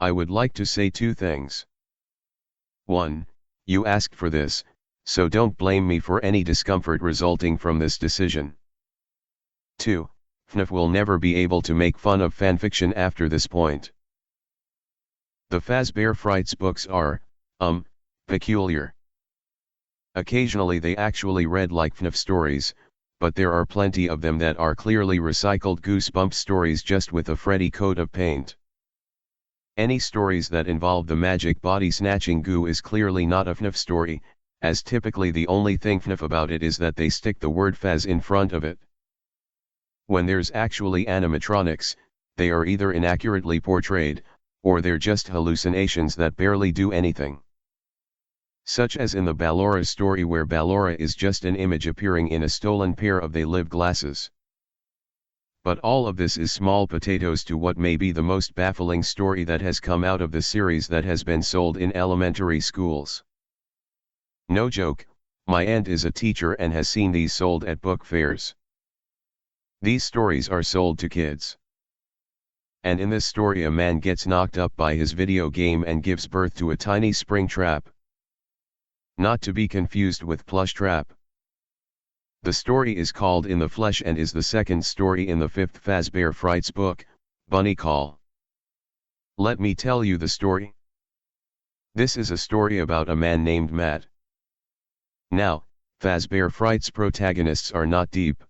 I would like to say two things. 1. You asked for this, so don't blame me for any discomfort resulting from this decision. 2. Fnaf will never be able to make fun of fanfiction after this point. The Fazbear Frights books are, peculiar. Occasionally they actually read like Fnaf stories, but there are plenty of them that are clearly recycled Goosebumps stories just with a Freddy coat of paint. Any stories that involve the magic body-snatching goo is clearly not a Fnaf story, as typically the only thing Fnaf about it is that they stick the word Faz in front of it. When there's actually animatronics, they are either inaccurately portrayed, or they're just hallucinations that barely do anything. Such as in the Ballora story where Ballora is just an image appearing in a stolen pair of They Live glasses. But all of this is small potatoes to what may be the most baffling story that has come out of the series that has been sold in elementary schools. No joke, my aunt is a teacher and has seen these sold at book fairs. These stories are sold to kids. And in this story a man gets knocked up by his video game and gives birth to a tiny Springtrap. Not to be confused with Plushtrap. The story is called In the Flesh and is the second story in the 5th Fazbear Frights book, Bunny Call. Let me tell you the story. This is a story about a man named Matt. Now, Fazbear Frights protagonists are not deep.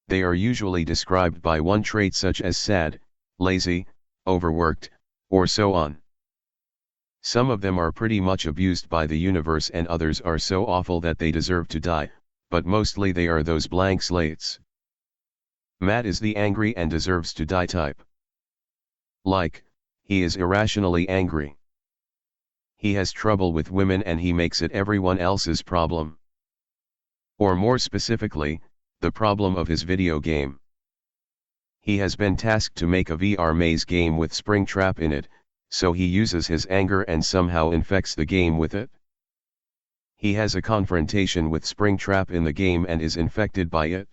They are usually described by one trait such as sad, lazy, overworked, or so on. Some of them are pretty much abused by the universe and others are so awful that they deserve to die, but mostly they are those blank slates. Matt is the angry and deserves to die type. Like, he is irrationally angry. He has trouble with women and he makes it everyone else's problem. Or more specifically, the problem of his video game. He has been tasked to make a VR maze game with Springtrap in it, so he uses his anger and somehow infects the game with it. He has a confrontation with Springtrap in the game and is infected by it.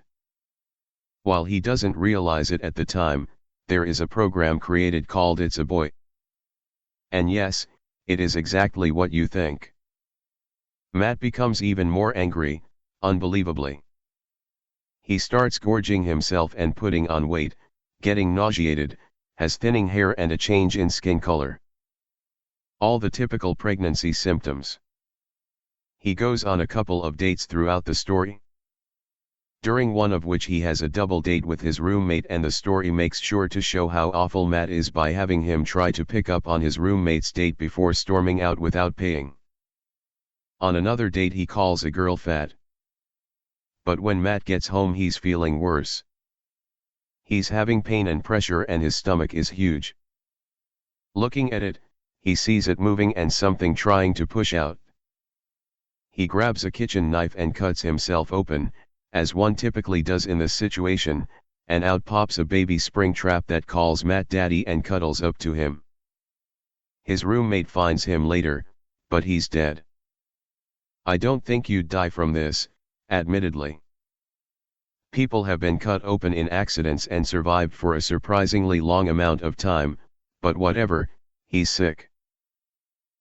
While he doesn't realize it at the time, there is a program created called It's a Boy. And yes, it is exactly what you think. Matt becomes even more angry, unbelievably. He starts gorging himself and putting on weight, getting nauseated, has thinning hair and a change in skin color. All the typical pregnancy symptoms. He goes on a couple of dates throughout the story, during one of which he has a double date with his roommate, and the story makes sure to show how awful Matt is by having him try to pick up on his roommate's date before storming out without paying. On another date he calls a girl fat. But when Matt gets home he's feeling worse. He's having pain and pressure and his stomach is huge. Looking at it, he sees it moving and something trying to push out. He grabs a kitchen knife and cuts himself open, as one typically does in this situation, and out pops a baby Springtrap that calls Matt daddy and cuddles up to him. His roommate finds him later, but he's dead. I don't think you'd die from this, admittedly. People have been cut open in accidents and survived for a surprisingly long amount of time, but whatever, he's sick.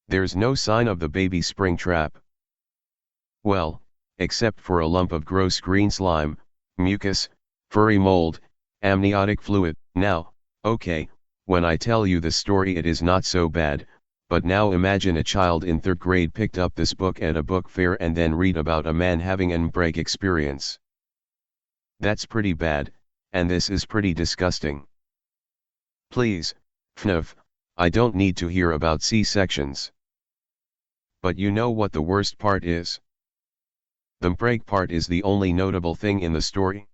There's no sign of the baby Springtrap. Well, except for a lump of gross green slime, mucus, furry mold, amniotic fluid. Now, okay, when I tell you the story it is not so bad, but now imagine a child in 3rd grade picked up this book at a book fair and then read about a man having an Mpreg experience. That's pretty bad, and this is pretty disgusting. Please, Fnaf, I don't need to hear about C-sections. But you know what the worst part is? The Mpreg part is the only notable thing in the story.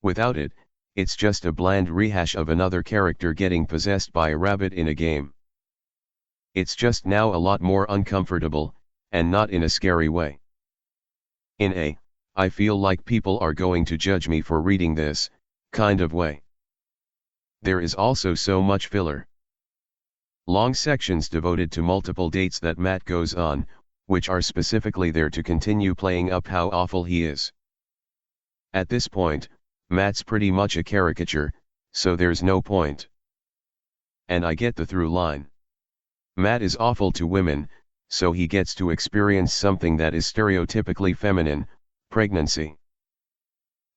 Without it, it's just a bland rehash of another character getting possessed by a rabbit in a game. It's just now a lot more uncomfortable, and not in a scary way. In a, I feel like people are going to judge me for reading this, kind of way. There is also so much filler. Long sections devoted to multiple dates that Matt goes on, which are specifically there to continue playing up how awful he is. At this point, Matt's pretty much a caricature, so there's no point. And I get the through line. Matt is awful to women, so he gets to experience something that is stereotypically feminine, pregnancy.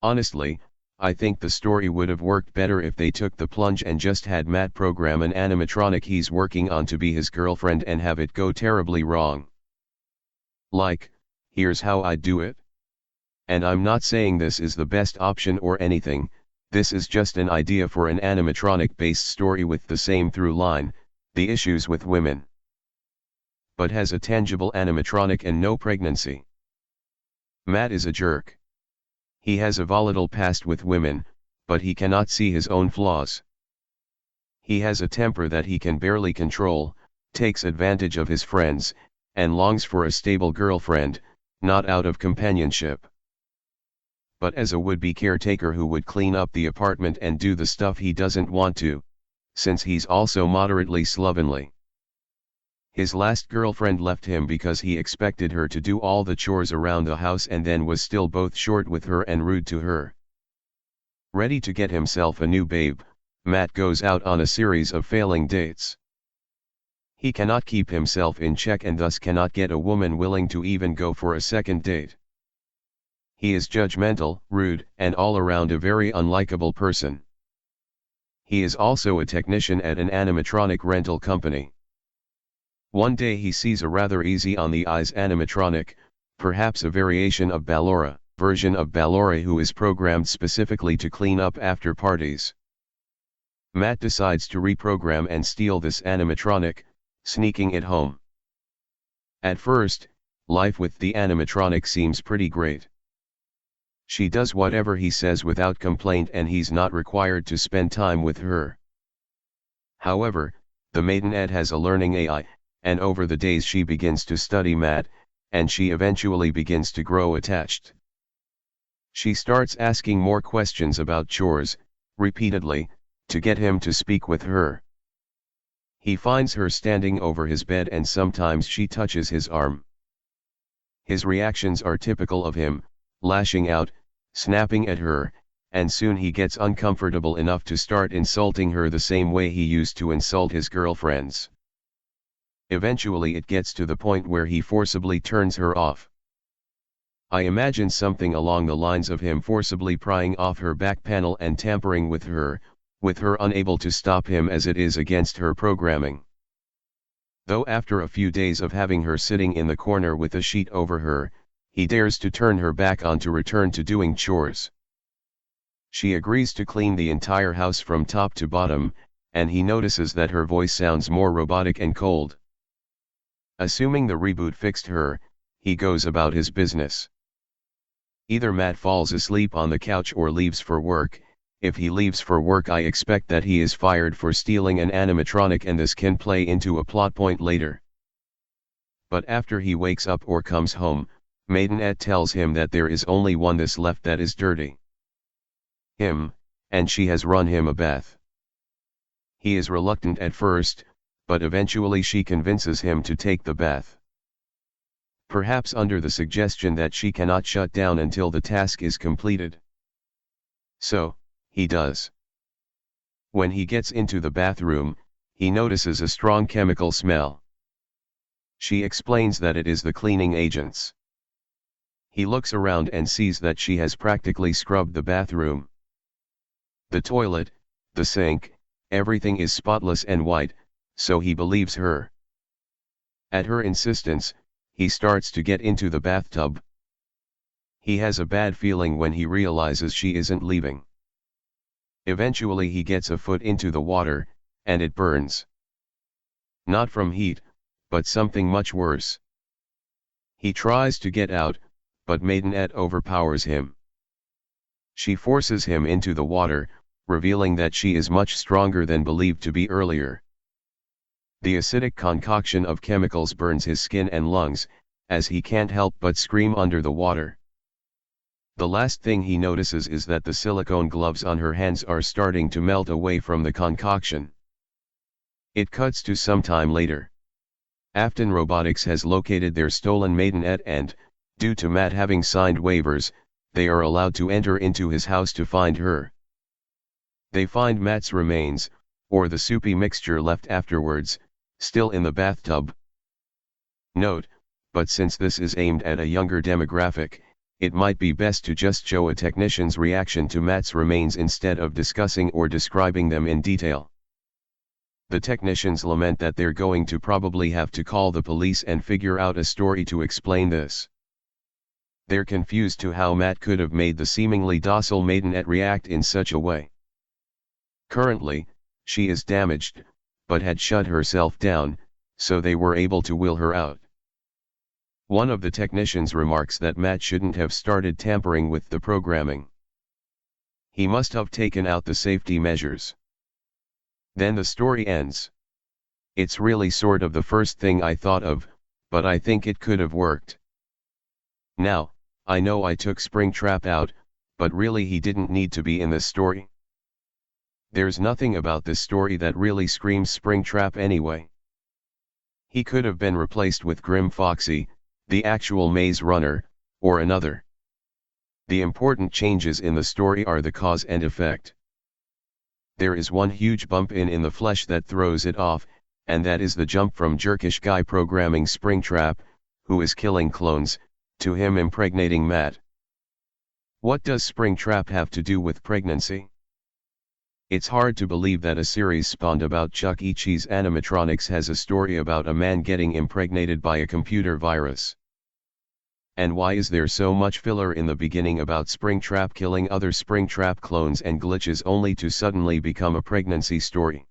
Honestly, I think the story would have worked better if they took the plunge and just had Matt program an animatronic he's working on to be his girlfriend and have it go terribly wrong. Like, here's how I'd do it. And I'm not saying this is the best option or anything, this is just an idea for an animatronic-based story with the same through line, the issues with women. But has a tangible animatronic and no pregnancy. Matt is a jerk. He has a volatile past with women, but he cannot see his own flaws. He has a temper that he can barely control, takes advantage of his friends, and longs for a stable girlfriend, not out of companionship, but as a would-be caretaker who would clean up the apartment and do the stuff he doesn't want to, since he's also moderately slovenly. His last girlfriend left him because he expected her to do all the chores around the house and then was still both short with her and rude to her. Ready to get himself a new babe, Matt goes out on a series of failing dates. He cannot keep himself in check and thus cannot get a woman willing to even go for a second date. He is judgmental, rude, and all around a very unlikable person. He is also a technician at an animatronic rental company. One day he sees a rather easy on the eyes animatronic, perhaps a variation of Ballora, version of Ballora who is programmed specifically to clean up after parties. Matt decides to reprogram and steal this animatronic, sneaking it home. At first, life with the animatronic seems pretty great. She does whatever he says without complaint and he's not required to spend time with her. However, the maidenette has a learning AI, and over the days she begins to study Matt, and she eventually begins to grow attached. She starts asking more questions about chores, repeatedly, to get him to speak with her. He finds her standing over his bed and sometimes she touches his arm. His reactions are typical of him, lashing out, snapping at her, and soon he gets uncomfortable enough to start insulting her the same way he used to insult his girlfriends. Eventually it gets to the point where he forcibly turns her off. I imagine something along the lines of him forcibly prying off her back panel and tampering with her unable to stop him as it is against her programming. Though after a few days of having her sitting in the corner with a sheet over her, he dares to turn her back on to return to doing chores. She agrees to clean the entire house from top to bottom, and he notices that her voice sounds more robotic and cold. Assuming the reboot fixed her, he goes about his business. Either Matt falls asleep on the couch or leaves for work. If he leaves for work, I expect that he is fired for stealing an animatronic, and this can play into a plot point later. But after he wakes up or comes home, Maidenette tells him that there is only one this left that is dirty. Him, and she has run him a bath. He is reluctant at first, but eventually she convinces him to take the bath. Perhaps under the suggestion that she cannot shut down until the task is completed. So, he does. When he gets into the bathroom, he notices a strong chemical smell. She explains that it is the cleaning agents. He looks around and sees that she has practically scrubbed the bathroom. The toilet, the sink, everything is spotless and white, so he believes her. At her insistence, he starts to get into the bathtub. He has a bad feeling when he realizes she isn't leaving. Eventually he gets a foot into the water, and it burns. Not from heat, but something much worse. He tries to get out, but Maidenette overpowers him. She forces him into the water, revealing that she is much stronger than believed to be earlier. The acidic concoction of chemicals burns his skin and lungs, as he can't help but scream under the water. The last thing he notices is that the silicone gloves on her hands are starting to melt away from the concoction. It cuts to some time later. Afton Robotics has located their stolen Maidenette and, due to Matt having signed waivers, they are allowed to enter into his house to find her. They find Matt's remains, or the soupy mixture left afterwards, still in the bathtub. Note, but since this is aimed at a younger demographic, it might be best to just show a technician's reaction to Matt's remains instead of discussing or describing them in detail. The technicians lament that they're going to probably have to call the police and figure out a story to explain this. They're confused to how Matt could have made the seemingly docile maidenette react in such a way. Currently, she is damaged, but had shut herself down, so they were able to will her out. One of the technicians remarks that Matt shouldn't have started tampering with the programming. He must have taken out the safety measures. Then the story ends. It's really sort of the first thing I thought of, but I think it could have worked. Now, I know I took Springtrap out, but really he didn't need to be in this story. There's nothing about this story that really screams Springtrap anyway. He could have been replaced with Grim Foxy, the actual maze runner, or another. The important changes in the story are the cause and effect. There is one huge bump in the flesh that throws it off, and that is the jump from jerkish guy programming Springtrap, who is killing clones, to him impregnating Matt. What does Springtrap have to do with pregnancy? It's hard to believe that a series spawned about Chuck E. Cheese animatronics has a story about a man getting impregnated by a computer virus. And why is there so much filler in the beginning about Springtrap killing other Springtrap clones and glitches only to suddenly become a pregnancy story?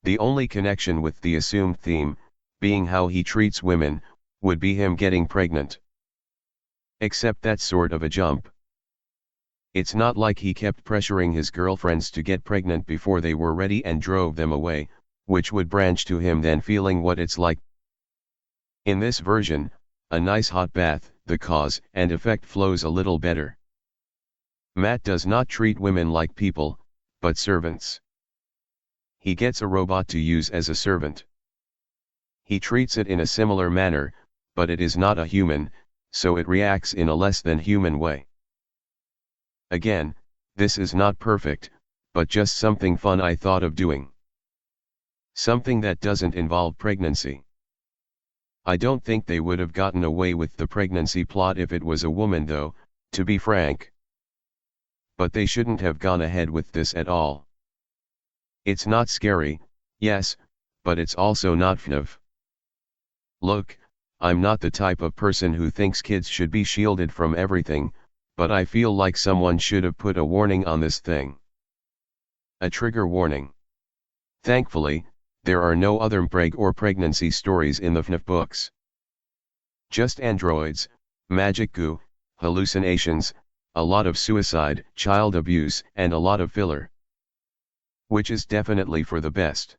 The only connection with the assumed theme, being how he treats women, would be him getting pregnant. Except that's sort of a jump. It's not like he kept pressuring his girlfriends to get pregnant before they were ready and drove them away, which would branch to him then feeling what it's like. In this version, a nice hot bath, the cause and effect flows a little better. Matt does not treat women like people, but servants. He gets a robot to use as a servant. He treats it in a similar manner, but it is not a human, so it reacts in a less than human way. Again, this is not perfect, but just something fun I thought of doing. Something that doesn't involve pregnancy. I don't think they would have gotten away with the pregnancy plot if it was a woman though, to be frank. But they shouldn't have gone ahead with this at all. It's not scary, yes, but it's also not Fnaf. Look, I'm not the type of person who thinks kids should be shielded from everything, but I feel like someone should have put a warning on this thing. A trigger warning. Thankfully, there are no other Mpreg or pregnancy stories in the Fnaf books. Just androids, magic goo, hallucinations, a lot of suicide, child abuse, and a lot of filler. Which is definitely for the best.